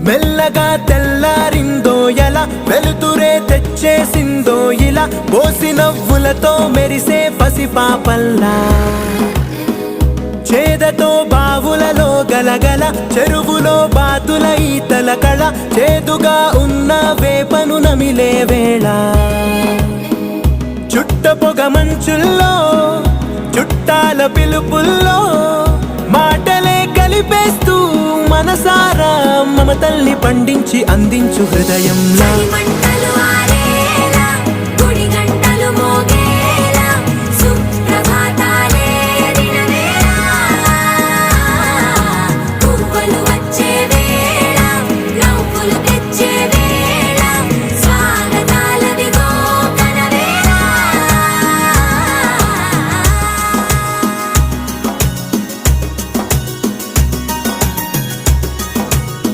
మెల్లగా తెల్లారిందో ఎలా, వెలుతురే తెచ్చేసిందో ఇలా, పోసి నవ్వులతో మెరిసే పసిపాపల్లా. చేదతో బావులలో గలగల, చెరువులో బాతుల ఈతల కళ, చేదుగా ఉన్న వేపను నమిలే వేళ. చుట్ట పొగ మంచుల్లో, చుట్టాల పిలుపుల్లో, మాటలే కలిపేస్తూ మనసారా మమతల్ని పండించి అందించు హృదయంలా. చలిమంటలు ఆరే